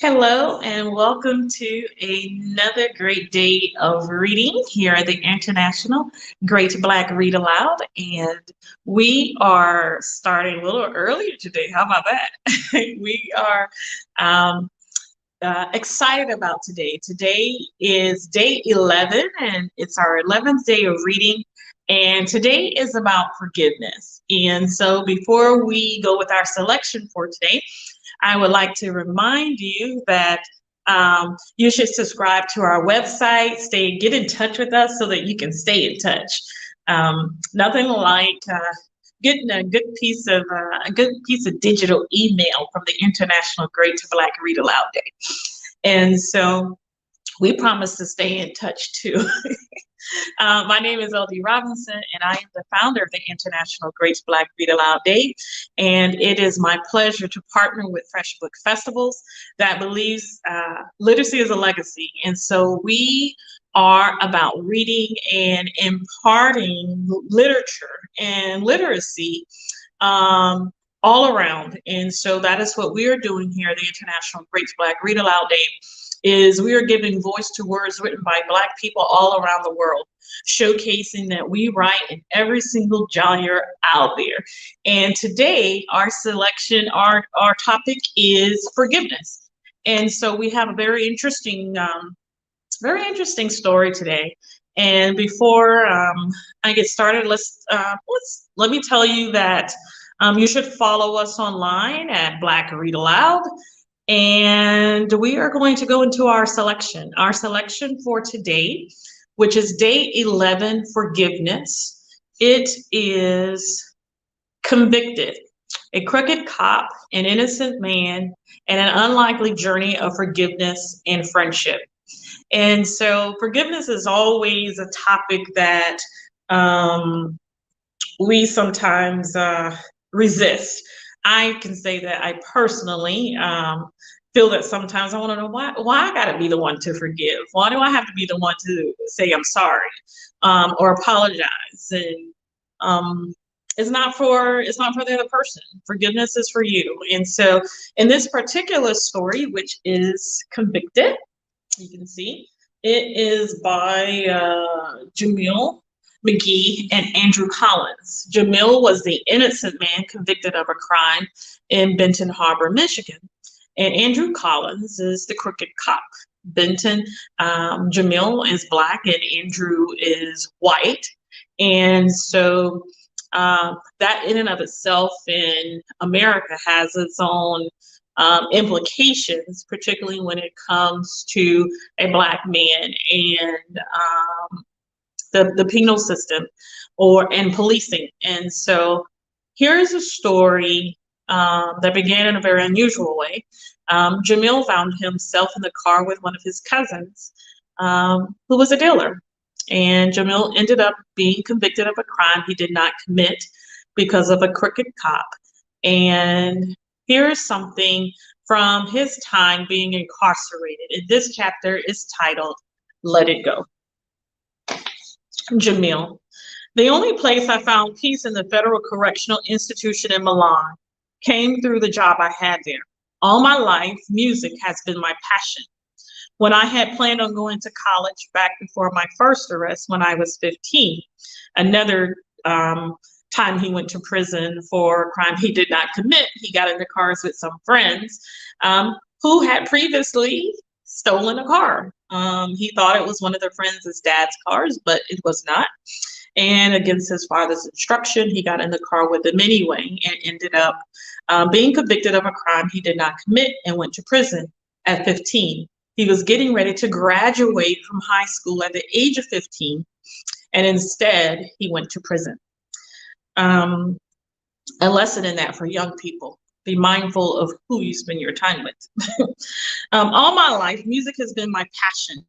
Hello and welcome to another great day of reading here at the International Great Black Read Aloud. And we are starting a little earlier today. How about that? We are um, excited about today. Today is day 11 and it's our 11th day of reading. And today is about forgiveness. And so before we go with our selection for today, I would like to remind you that you should subscribe to our website, get in touch with us so that you can stay in touch. Nothing like getting a good piece of digital email from the International Great to Black Read Aloud Day. And so we promise to stay in touch too. My name is LD Robinson, and I am the founder of the International Great Black Read Aloud Day. And it is my pleasure to partner with Fresh Book Festivals that believes literacy is a legacy. And so we are about reading and imparting literature and literacy all around. And so that is what we are doing here at the International Great Black Read Aloud Day. Is we are giving voice to words written by Black people all around the world, showcasing that we write in every single genre out there. And today, our topic is forgiveness. And so we have a very interesting story today. And before I get started, let me tell you that you should follow us online at Black Read Aloud. And we are going to go into our selection. Our selection for today, which is day 11, forgiveness. It is Convicted, a crooked cop, an innocent man, and an unlikely journey of forgiveness and friendship. And so forgiveness is always a topic that we sometimes resist. I can say that I personally feel that sometimes I want to know why I got to be the one to forgive. Why do I have to be the one to say I'm sorry or apologize? And it's not for the other person. Forgiveness is for you. And so in this particular story, which is Convicted, you can see it is by Jameel, McGee, and Andrew Collins. Jameel was the innocent man convicted of a crime in Benton Harbor, Michigan. And Andrew Collins is the crooked cop. Jameel is Black and Andrew is white. And so that in and of itself in America has its own implications, particularly when it comes to a Black man and the penal system and policing. And so here's a story that began in a very unusual way. Jameel found himself in the car with one of his cousins who was a dealer. And Jameel ended up being convicted of a crime he did not commit because of a crooked cop. And here's something from his time being incarcerated. And this chapter is titled, Let It Go. Jameel. The only place I found peace in the Federal Correctional Institution in Milan came through the job I had there. All my life, music has been my passion. When I had planned on going to college back before my first arrest when I was 15, another time he went to prison for a crime he did not commit, he got into cars with some friends who had previously stolen a car. He thought it was one of their friends' dad's cars, but it was not. And against his father's instruction, he got in the car with them anyway and ended up being convicted of a crime he did not commit and went to prison at 15. He was getting ready to graduate from high school at the age of 15, and instead he went to prison. A lesson in that for young people. Be mindful of who you spend your time with. All my life, music has been my passion.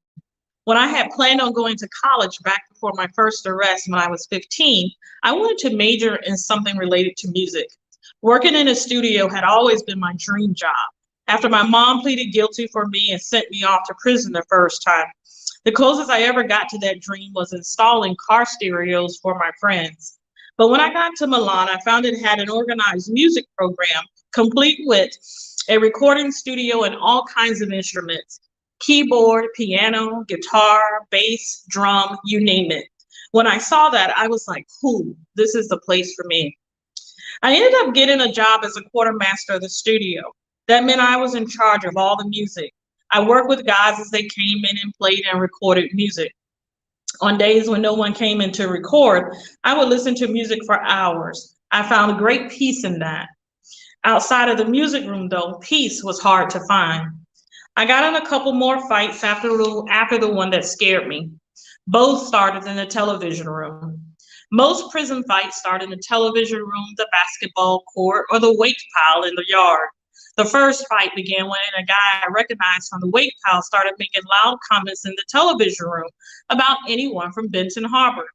When I had planned on going to college back before my first arrest when I was 15, I wanted to major in something related to music. Working in a studio had always been my dream job. After my mom pleaded guilty for me and sent me off to prison the first time, the closest I ever got to that dream was installing car stereos for my friends. But when I got to Milan, I found it had an organized music program complete with a recording studio, and all kinds of instruments: keyboard, piano, guitar, bass, drum, you name it. When I saw that, I was like, cool, this is the place for me. I ended up getting a job as a quartermaster of the studio. That meant I was in charge of all the music. I worked with guys as they came in and played and recorded music. On days when no one came in to record, I would listen to music for hours. I found great peace in that. Outside of the music room, though, peace was hard to find. I got in a couple more fights after the one that scared me. Both started in the television room. Most prison fights start in the television room, the basketball court, or the wake pile in the yard. The first fight began when a guy I recognized from the wake pile started making loud comments in the television room about anyone from Benton Harbor.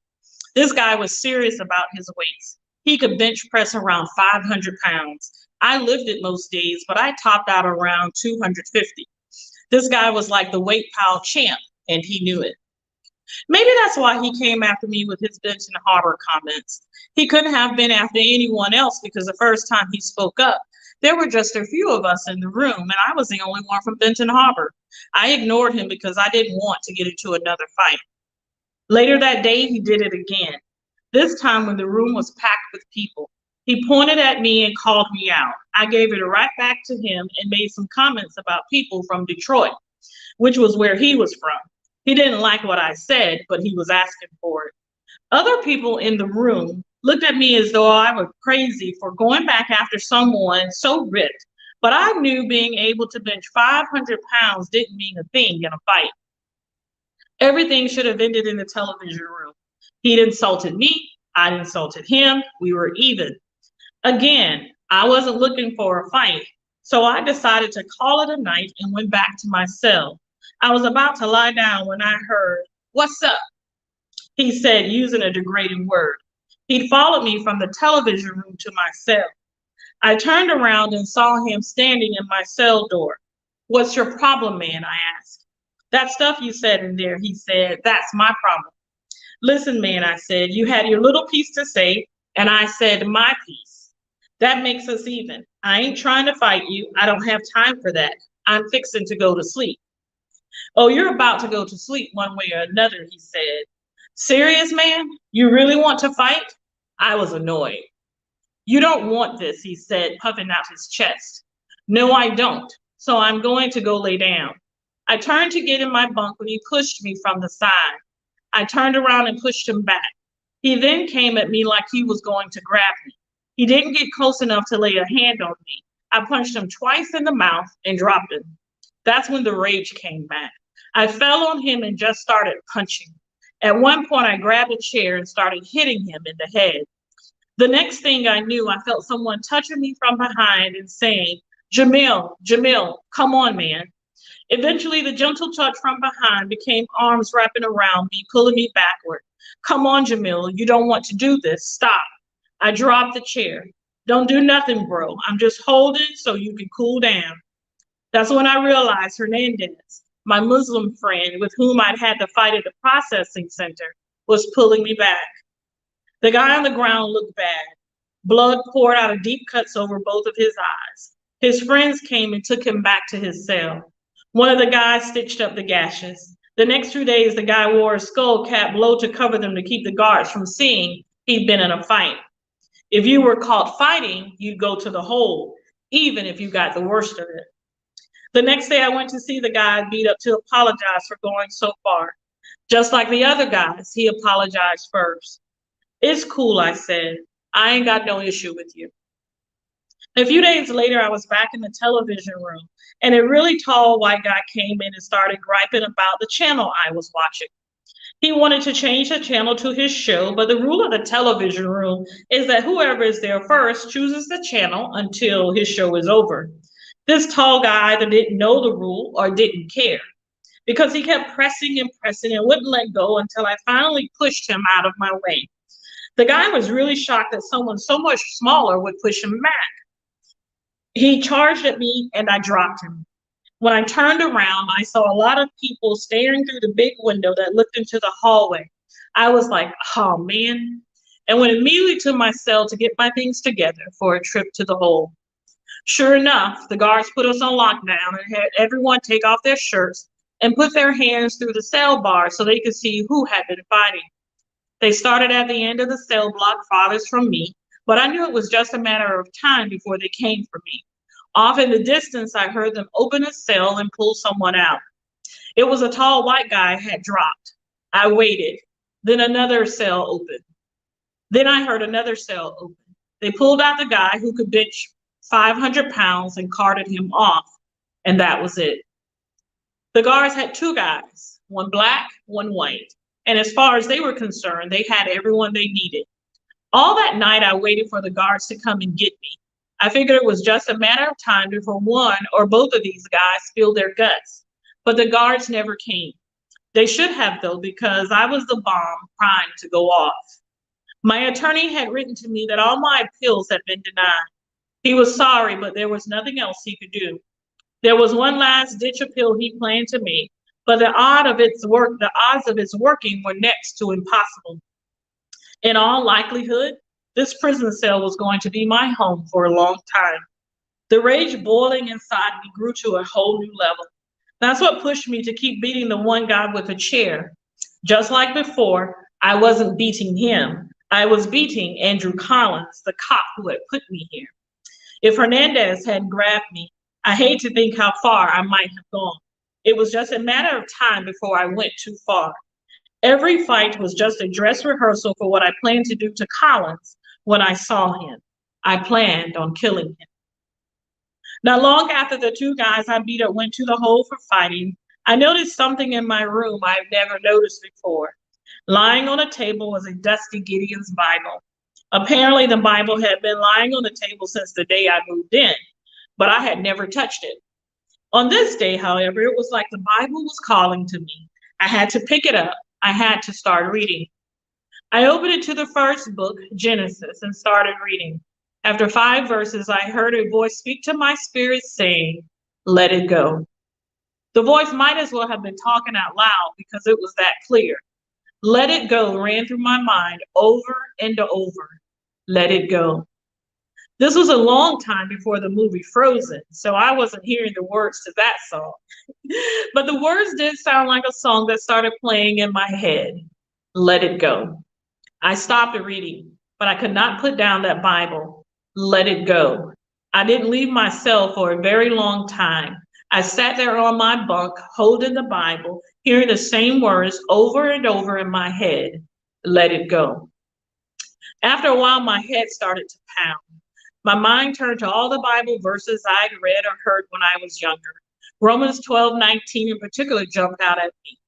This guy was serious about his weights. He could bench press around 500 pounds. I lifted most days, but I topped out around 250. This guy was like the weight pile champ, and he knew it. Maybe that's why he came after me with his Benton Harbor comments. He couldn't have been after anyone else because the first time he spoke up, there were just a few of us in the room, and I was the only one from Benton Harbor. I ignored him because I didn't want to get into another fight. Later that day, he did it again. This time when the room was packed with people. He pointed at me and called me out. I gave it right back to him and made some comments about people from Detroit, which was where he was from. He didn't like what I said, but he was asking for it. Other people in the room looked at me as though I was crazy for going back after someone so ripped, but I knew being able to bench 500 pounds didn't mean a thing in a fight. Everything should have ended in the television room. He'd insulted me, I'd insulted him, we were even. Again, I wasn't looking for a fight, so I decided to call it a night and went back to my cell. I was about to lie down when I heard, "What's up?" he said, using a degrading word. He'd followed me from the television room to my cell. I turned around and saw him standing in my cell door. "What's your problem, man?" I asked. "That stuff you said in there," he said, "that's my problem." "Listen, man," I said, "you had your little piece to say, and I said my piece. That makes us even. I ain't trying to fight you. I don't have time for that. I'm fixing to go to sleep." "Oh, you're about to go to sleep one way or another," he said. "Serious, man? You really want to fight?" I was annoyed. "You don't want this," he said, puffing out his chest. "No, I don't. So I'm going to go lay down." I turned to get in my bunk when he pushed me from the side. I turned around and pushed him back. He then came at me like he was going to grab me. He didn't get close enough to lay a hand on me. I punched him twice in the mouth and dropped him. That's when the rage came back. I fell on him and just started punching. At one point, I grabbed a chair and started hitting him in the head. The next thing I knew, I felt someone touching me from behind and saying, "Jameel, Jameel, come on, man." Eventually, the gentle touch from behind became arms wrapping around me, pulling me backward. "Come on, Jameel, you don't want to do this. Stop." I dropped the chair. "Don't do nothing, bro. I'm just holding so you can cool down." That's when I realized Hernandez, my Muslim friend with whom I'd had to fight at the processing center, was pulling me back. The guy on the ground looked bad. Blood poured out of deep cuts over both of his eyes. His friends came and took him back to his cell. One of the guys stitched up the gashes. The next 2 days, the guy wore a skull cap low to cover them to keep the guards from seeing he'd been in a fight. If you were caught fighting, you'd go to the hole, even if you got the worst of it. The next day, I went to see the guy beat up to apologize for going so far. Just like the other guys, he apologized first. "It's cool," I said. "I ain't got no issue with you." A few days later, I was back in the television room, and a really tall white guy came in and started griping about the channel I was watching. He wanted to change the channel to his show, but the rule of the television room is that whoever is there first chooses the channel until his show is over. This tall guy either didn't know the rule or didn't care, because he kept pressing and pressing and wouldn't let go until I finally pushed him out of my way. The guy was really shocked that someone so much smaller would push him back. He charged at me and I dropped him. When I turned around, I saw a lot of people staring through the big window that looked into the hallway. I was like, oh man, and went immediately to my cell to get my things together for a trip to the hole. Sure enough, the guards put us on lockdown and had everyone take off their shirts and put their hands through the cell bars so they could see who had been fighting. They started at the end of the cell block farthest from me, but I knew it was just a matter of time before they came for me. Off in the distance, I heard them open a cell and pull someone out. It was a tall white guy had dropped. I waited. Then another cell opened. Then I heard another cell open. They pulled out the guy who could bench 500 pounds and carted him off. And that was it. The guards had two guys, one black, one white. And as far as they were concerned, they had everyone they needed. All that night, I waited for the guards to come and get me. I figured it was just a matter of time before one or both of these guys spilled their guts. But the guards never came. They should have, though, because I was the bomb primed to go off. My attorney had written to me that all my appeals had been denied. He was sorry, but there was nothing else he could do. There was one last ditch appeal he planned to make, but the odds of its working were next to impossible. In all likelihood, this prison cell was going to be my home for a long time. The rage boiling inside me grew to a whole new level. That's what pushed me to keep beating the one guy with a chair. Just like before, I wasn't beating him. I was beating Andrew Collins, the cop who had put me here. If Hernandez hadn't grabbed me, I hate to think how far I might have gone. It was just a matter of time before I went too far. Every fight was just a dress rehearsal for what I planned to do to Collins when I saw him. I planned on killing him. Not long after the two guys I beat up went to the hole for fighting, I noticed something in my room I've never noticed before. Lying on a table was a dusty Gideon's Bible. Apparently, the Bible had been lying on the table since the day I moved in, but I had never touched it. On this day, however, it was like the Bible was calling to me. I had to pick it up. I had to start reading. I opened it to the first book, Genesis, and started reading. After 5 verses, I heard a voice speak to my spirit saying, "Let it go." The voice might as well have been talking out loud because it was that clear. Let it go ran through my mind over and over. Let it go. This was a long time before the movie Frozen, so I wasn't hearing the words to that song. But the words did sound like a song that started playing in my head. Let it go. I stopped reading, but I could not put down that Bible. Let it go. I didn't leave my cell for a very long time. I sat there on my bunk, holding the Bible, hearing the same words over and over in my head. Let it go. After a while, my head started to pound. My mind turned to all the Bible verses I'd read or heard when I was younger. Romans 12:19 in particular jumped out at me.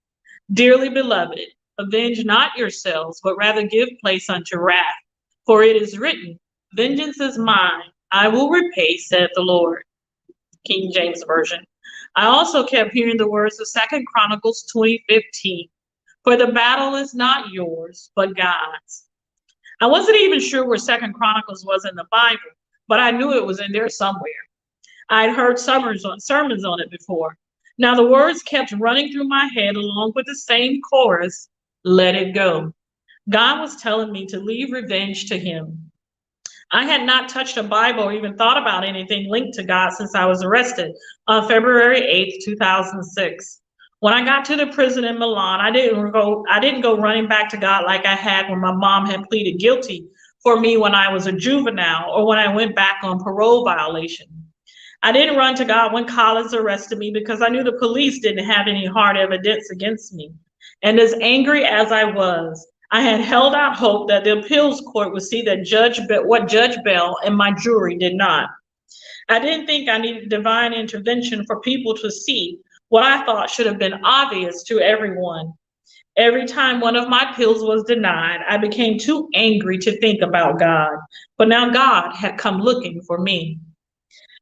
Dearly beloved, avenge not yourselves, but rather give place unto wrath. For it is written, vengeance is mine, I will repay, saith the Lord. King James Version. I also kept hearing the words of 2 Chronicles 20:15. For the battle is not yours, but God's. I wasn't even sure where 2 Chronicles was in the Bible, but I knew it was in there somewhere. I'd heard sermons on it before. Now the words kept running through my head along with the same chorus, let it go. God was telling me to leave revenge to him. I had not touched a Bible or even thought about anything linked to God since I was arrested on February 8th, 2006. When I got to the prison in Milan, I didn't go running back to God like I had when my mom had pleaded guilty for me when I was a juvenile or when I went back on parole violation. I didn't run to God when Collins arrested me because I knew the police didn't have any hard evidence against me. And as angry as I was, I had held out hope that the appeals court would see that what Judge Bell and my jury did not. I didn't think I needed divine intervention for people to see what I thought should have been obvious to everyone. Every time one of my appeals was denied, I became too angry to think about God. But now God had come looking for me.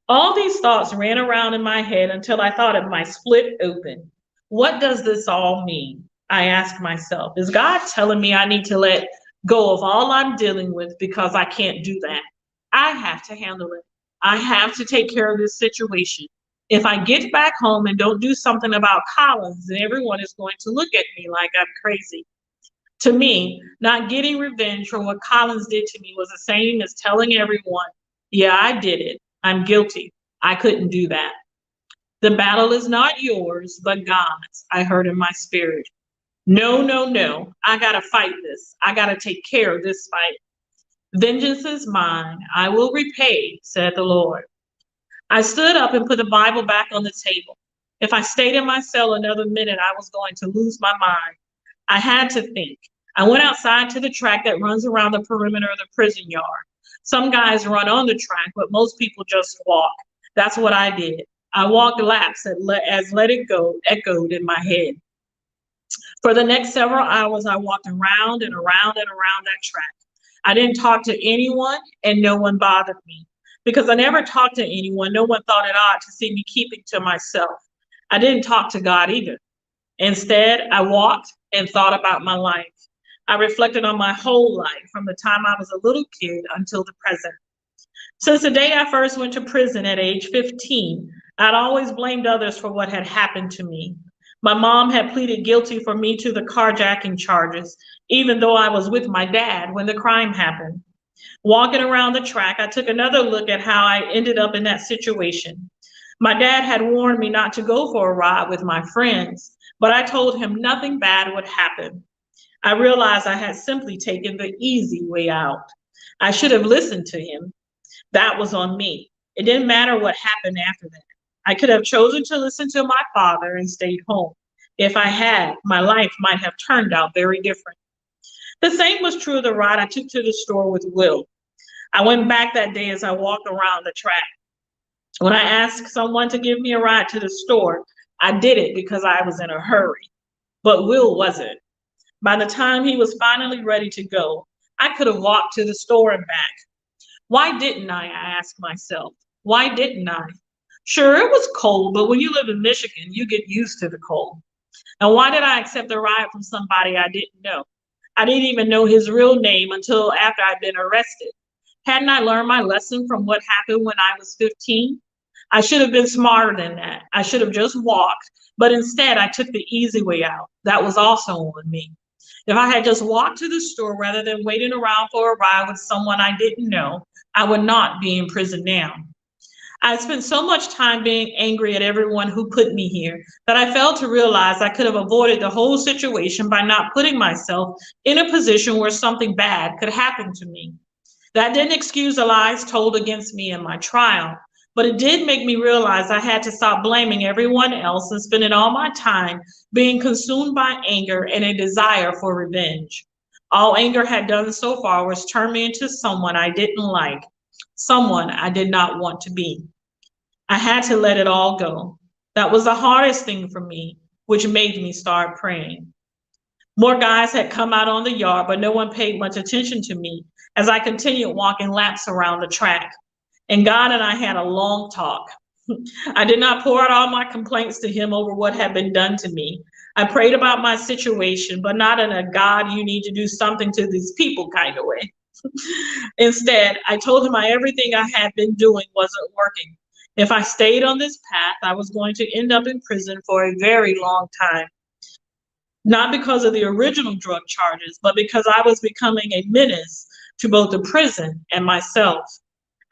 All these thoughts ran around in my head until I thought it might split open. What does this all mean? I asked myself. Is God telling me I need to let go of all I'm dealing with because I can't do that? I have to handle it. I have to take care of this situation. If I get back home and don't do something about Collins, then everyone is going to look at me like I'm crazy. To me, not getting revenge for what Collins did to me was the same as telling everyone, yeah, I did it. I'm guilty. I couldn't do that. The battle is not yours, but God's, I heard in my spirit. No, no, no. I got to fight this. I got to take care of this fight. Vengeance is mine. I will repay, said the Lord. I stood up and put the Bible back on the table. If I stayed in my cell another minute, I was going to lose my mind. I had to think. I went outside to the track that runs around the perimeter of the prison yard. Some guys run on the track, but most people just walk. That's what I did. I walked laps as Let It Go echoed in my head. For the next several hours, I walked around and around and around that track. I didn't talk to anyone, and no one bothered me. Because I never talked to anyone, no one thought it odd to see me keeping to myself. I didn't talk to God either. Instead, I walked and thought about my life. I reflected on my whole life from the time I was a little kid until the present. Since the day I first went to prison at age 15, I'd always blamed others for what had happened to me. My mom had pleaded guilty for me to the carjacking charges, even though I was with my dad when the crime happened. Walking around the track, I took another look at how I ended up in that situation. My dad had warned me not to go for a ride with my friends, but I told him nothing bad would happen. I realized I had simply taken the easy way out. I should have listened to him. That was on me. It didn't matter what happened after that. I could have chosen to listen to my father and stayed home. If I had, my life might have turned out very different. The same was true of the ride I took to the store with Will. I went back that day as I walked around the track. When I asked someone to give me a ride to the store, I did it because I was in a hurry. But Will wasn't. By the time he was finally ready to go, I could have walked to the store and back. Why didn't I asked myself. Why didn't I? Sure, it was cold, but when you live in Michigan, you get used to the cold. And why did I accept a ride from somebody I didn't know? I didn't even know his real name until after I'd been arrested. Hadn't I learned my lesson from what happened when I was 15? I should have been smarter than that. I should have just walked, but instead I took the easy way out. That was also on me. If I had just walked to the store rather than waiting around for a ride with someone I didn't know, I would not be in prison now. I spent so much time being angry at everyone who put me here that I failed to realize I could have avoided the whole situation by not putting myself in a position where something bad could happen to me. That didn't excuse the lies told against me in my trial, but it did make me realize I had to stop blaming everyone else and spending all my time being consumed by anger and a desire for revenge. All anger had done so far was turn me into someone I didn't like, someone I did not want to be. I had to let it all go. That was the hardest thing for me, which made me start praying. More guys had come out on the yard, but no one paid much attention to me as I continued walking laps around the track. And God and I had a long talk. I did not pour out all my complaints to him over what had been done to me. I prayed about my situation, but not in a God, you need to do something to these people kind of way. Instead, I told him everything I had been doing wasn't working. If I stayed on this path, I was going to end up in prison for a very long time. Not because of the original drug charges, but because I was becoming a menace to both the prison and myself.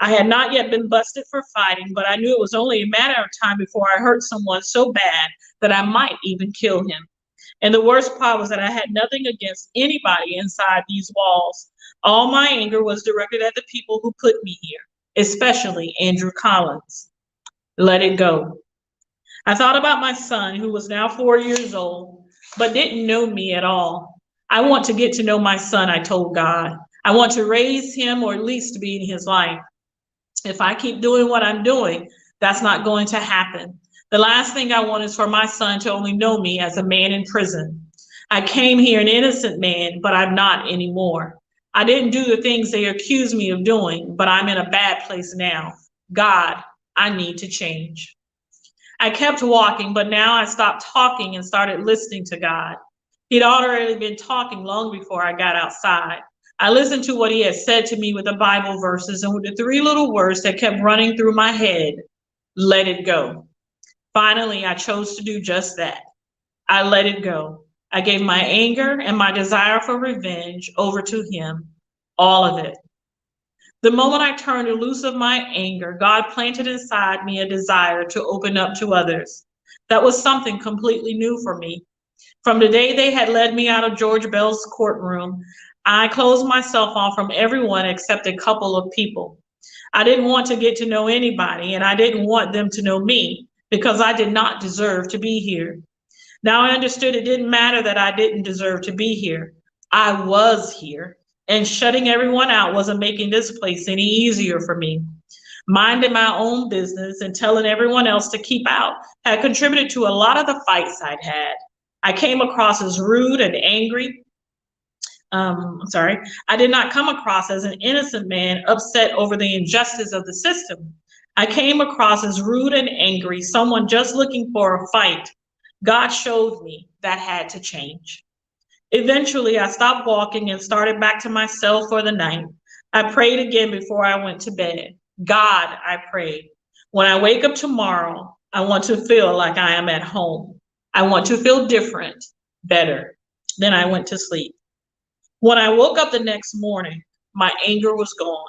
I had not yet been busted for fighting, but I knew it was only a matter of time before I hurt someone so bad that I might even kill him. And the worst part was that I had nothing against anybody inside these walls. All my anger was directed at the people who put me here, especially Andrew Collins. Let it go. I thought about my son, who was now 4 years old, but didn't know me at all. I want to get to know my son, I told God. I want to raise him or at least be in his life. If I keep doing what I'm doing, that's not going to happen. The last thing I want is for my son to only know me as a man in prison. I came here an innocent man, but I'm not anymore. I didn't do the things they accuse me of doing, but I'm in a bad place now. God, I need to change. I kept walking, but now I stopped talking and started listening to God. He'd already been talking long before I got outside. I listened to what he had said to me with the Bible verses and with the three little words that kept running through my head: let it go. Finally, I chose to do just that. I let it go. I gave my anger and my desire for revenge over to him, all of it. The moment I turned loose of my anger, God planted inside me a desire to open up to others. That was something completely new for me. From the day they had led me out of George Bell's courtroom, I closed myself off from everyone except a couple of people. I didn't want to get to know anybody, and I didn't want them to know me because I did not deserve to be here. Now I understood it didn't matter that I didn't deserve to be here. I was here, and shutting everyone out wasn't making this place any easier for me. Minding my own business and telling everyone else to keep out had contributed to a lot of the fights I'd had. I came across as rude and angry. Sorry, I did not come across as an innocent man upset over the injustice of the system. I came across as rude and angry, someone just looking for a fight. God showed me that had to change. Eventually, I stopped walking and started back to my cell for the night. I prayed again before I went to bed. God, I prayed, when I wake up tomorrow, I want to feel like I am at home. I want to feel different, better. Then I went to sleep. When I woke up the next morning, my anger was gone.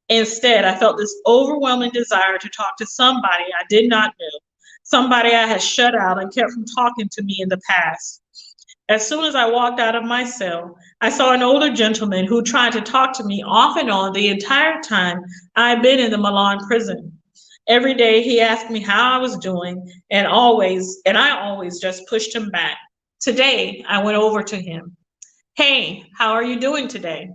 Instead, I felt this overwhelming desire to talk to somebody I did not know, somebody I had shut out and kept from talking to me in the past. As soon as I walked out of my cell, I saw an older gentleman who tried to talk to me off and on the entire time I had been in the Milan prison. Every day he asked me how I was doing, and I always just pushed him back. Today, I went over to him. Hey, how are you doing today?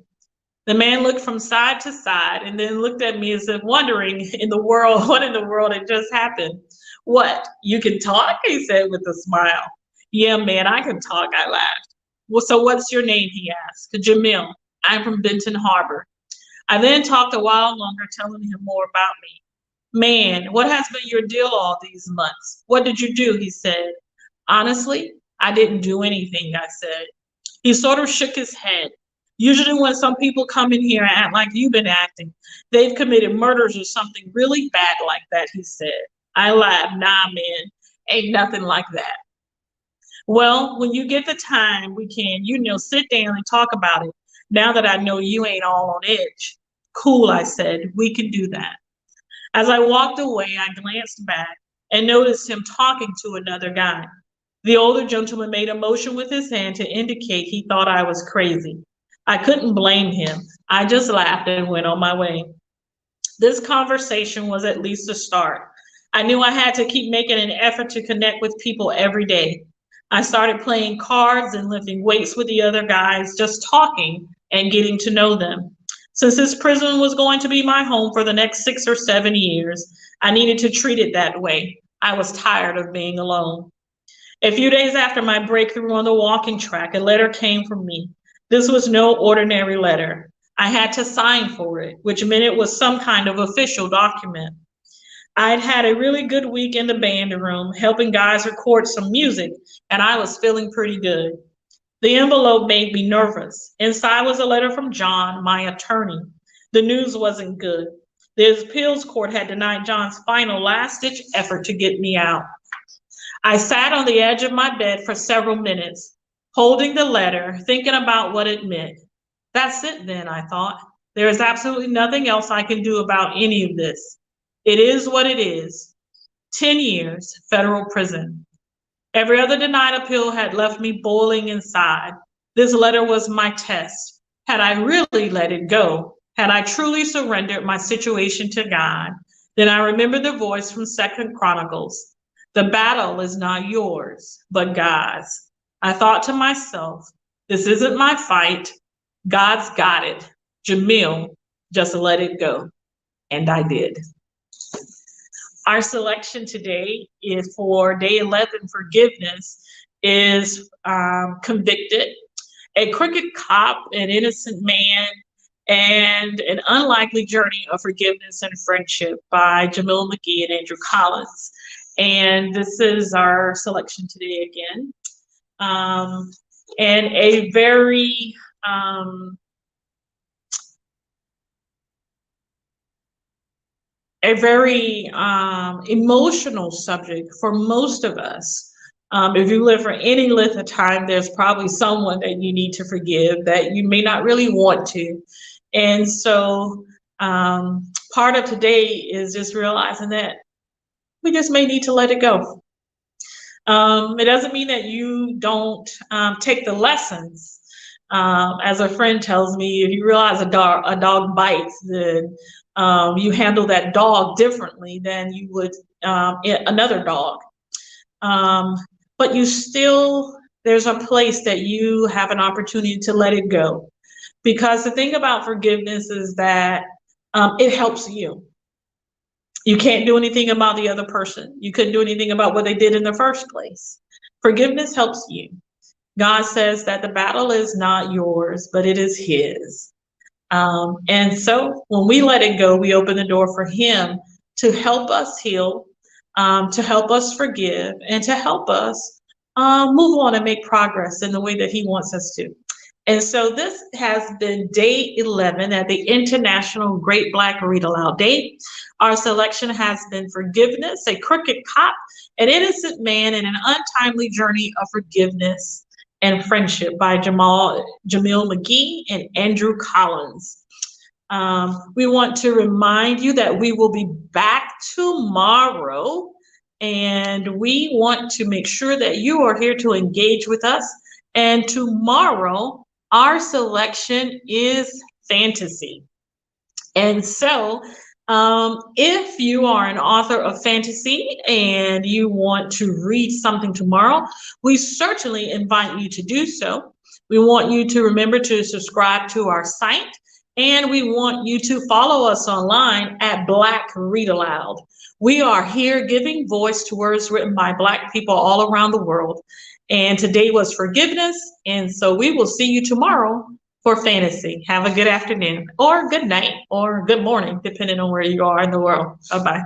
The man looked from side to side and then looked at me as if wondering what in the world had just happened. What, you can talk? He said with a smile. Yeah, man, I can talk, I laughed. Well, so what's your name? He asked. Jameel. I'm from Benton Harbor. I then talked a while longer, telling him more about me. Man, what has been your deal all these months? What did you do? He said. Honestly, I didn't do anything, I said. He sort of shook his head. Usually when some people come in here and act like you've been acting, they've committed murders or something really bad like that, he said. I laughed. Nah, man, ain't nothing like that. Well, when you get the time, we can, sit down and talk about it. Now that I know you ain't all on edge. Cool, I said. We can do that. As I walked away, I glanced back and noticed him talking to another guy. The older gentleman made a motion with his hand to indicate he thought I was crazy. I couldn't blame him. I just laughed and went on my way. This conversation was at least a start. I knew I had to keep making an effort to connect with people every day. I started playing cards and lifting weights with the other guys, just talking and getting to know them. Since this prison was going to be my home for the next 6 or 7 years, I needed to treat it that way. I was tired of being alone. A few days after my breakthrough on the walking track, a letter came from me. This was no ordinary letter. I had to sign for it, which meant it was some kind of official document. I'd had a really good week in the band room, helping guys record some music, and I was feeling pretty good. The envelope made me nervous. Inside was a letter from John, my attorney. The news wasn't good. The appeals court had denied John's final last-ditch effort to get me out. I sat on the edge of my bed for several minutes, holding the letter, thinking about what it meant. That's it then, I thought. There is absolutely nothing else I can do about any of this. It is what it is. 10 years, federal prison. Every other denied appeal had left me boiling inside. This letter was my test. Had I really let it go, had I truly surrendered my situation to God, then I remembered the voice from 2 Chronicles. The battle is not yours, but God's. I thought to myself, this isn't my fight. God's got it. Jameel, just let it go. And I did. Our selection today is for day 11, forgiveness, is Convicted, a crooked cop, an innocent man, and an unlikely journey of forgiveness and friendship by Jameel, McGee, and Andrew Collins. And this is our selection today again. And a very emotional subject for most of us. If you live for any length of time, there's probably someone that you need to forgive that you may not really want to. And so Part of today is just realizing that we just may need to let it go. It doesn't mean that you don't take the lessons. As a friend tells me, if you realize a dog bites, then you handle that dog differently than you would another dog. But you still, there's a place that you have an opportunity to let it go. Because the thing about forgiveness is that it helps you. You can't do anything about the other person. You couldn't do anything about what they did in the first place. Forgiveness helps you. God says that the battle is not yours, but it is His. And so when we let it go, we open the door for Him to help us heal, to help us forgive, and to help us move on and make progress in the way that He wants us to. And so this has been day 11 at the International Great Black Read Aloud Day. Our selection has been Forgiveness, a Crooked Cop, an Innocent Man, and an Untimely Journey of Forgiveness and Friendship by Jameel McGee and Andrew Collins. We want to remind you that we will be back tomorrow, and we want to make sure that you are here to engage with us. And tomorrow, our selection is fantasy. And so if you are an author of fantasy and you want to read something tomorrow, we certainly invite you to do so. We want you to remember to subscribe to our site, and we want you to follow us online at Black Read Aloud. We are here giving voice to words written by Black people all around the world. And today was forgiveness. And so we will see you tomorrow for fantasy. Have a good afternoon or good night or good morning, depending on where you are in the world. Bye-bye.